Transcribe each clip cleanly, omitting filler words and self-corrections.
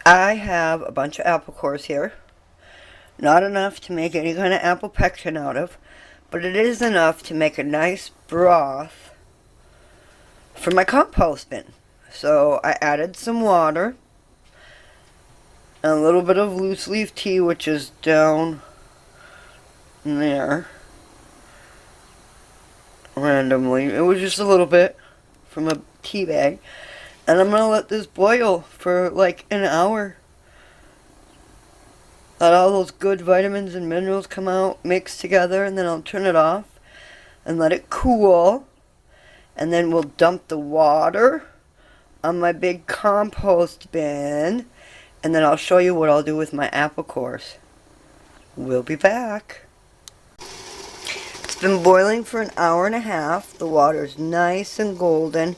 I have a bunch of apple cores here. Not enough to make any kind of apple pection out of, but it is enough to make a nice broth for my compost bin. So I added some water and a little bit of loose leaf tea, which is down there randomly. It was just a little bit from a tea bag. And I'm going to let this boil for like an hour. Let all those good vitamins and minerals come out, mix together, and then I'll turn it off and let it cool. And then we'll dump the water on my big compost bin. And then I'll show you what I'll do with my apple cores. We'll be back. It's been boiling for an hour and a half. The water's nice and golden.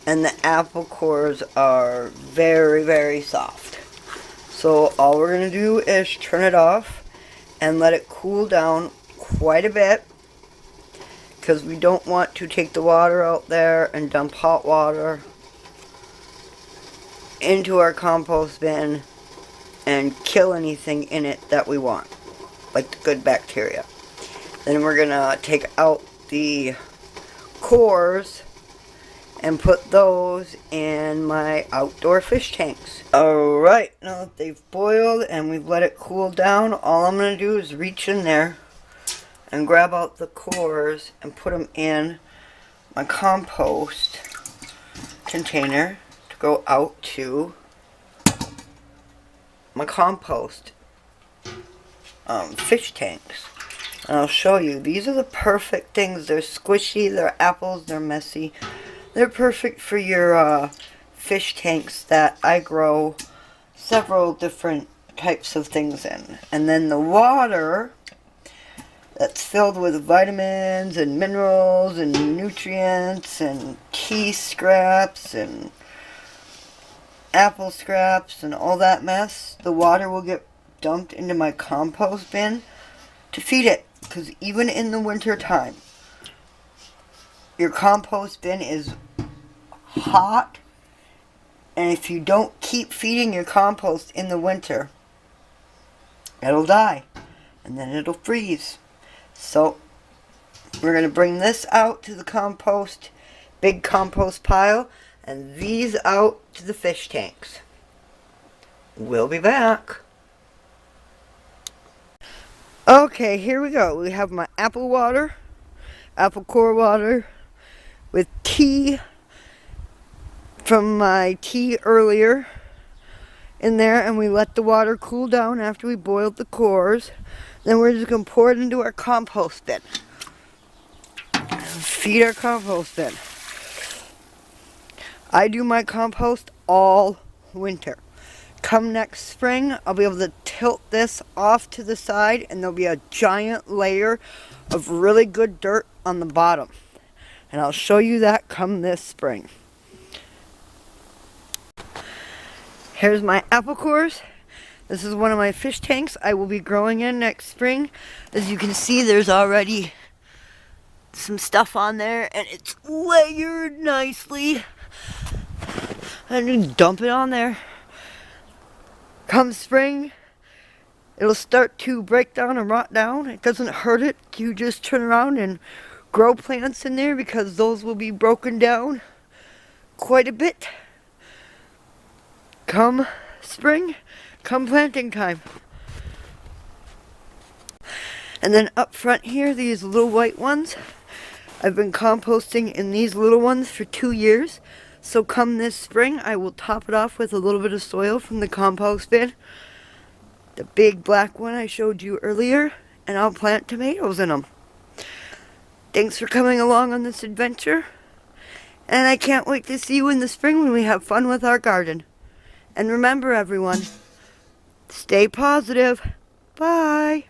And the apple cores are very, very soft. So all we're going to do is turn it off and let it cool down quite a bit. Because we don't want to take the water out there and dump hot water into our compost bin and kill anything in it that we want. Like the good bacteria. Then we're going to take out the cores and put those in my outdoor fish tanks. Alright, now that they've boiled and we've let it cool down, all I'm going to do is reach in there and grab out the cores and put them in my compost container to go out to my compost fish tanks. And I'll show you. These are the perfect things. They're squishy, they're apples, they're messy. They're perfect for your fish tanks that I grow several different types of things in. And then the water that's filled with vitamins and minerals and nutrients and tea scraps and apple scraps and all that mess, the water will get dumped into my compost bin to feed it. Because even in the winter time, your compost bin is hot, and if you don't keep feeding your compost in the winter, it'll die, and then it'll freeze. So we're going to bring this out to the compost, big compost pile, and these out to the fish tanks. We'll be back. Okay, here we go. We have my apple water, apple core water, with tea from my tea earlier in there, and we let the water cool down after we boiled the cores. Then we're just going to pour it into our compost bin. Feed our compost bin. I do my compost all winter. Come next spring, I'll be able to tilt this off to the side, and there'll be a giant layer of really good dirt on the bottom. And I'll show you that come this spring. Here's my apple cores. This is one of my fish tanks I will be growing in next spring. As you can see, there's already some stuff on there, and it's layered nicely. And just dump it on there. Come spring, it'll start to break down and rot down. It doesn't hurt it. You just turn around and grow plants in there, because those will be broken down quite a bit. Come spring, come planting time. And then up front here, these little white ones, I've been composting in these little ones for 2 years. So come this spring, I will top it off with a little bit of soil from the compost bin. The big black one I showed you earlier, and I'll plant tomatoes in them. Thanks for coming along on this adventure. And I can't wait to see you in the spring when we have fun with our garden. And remember, everyone, stay positive. Bye.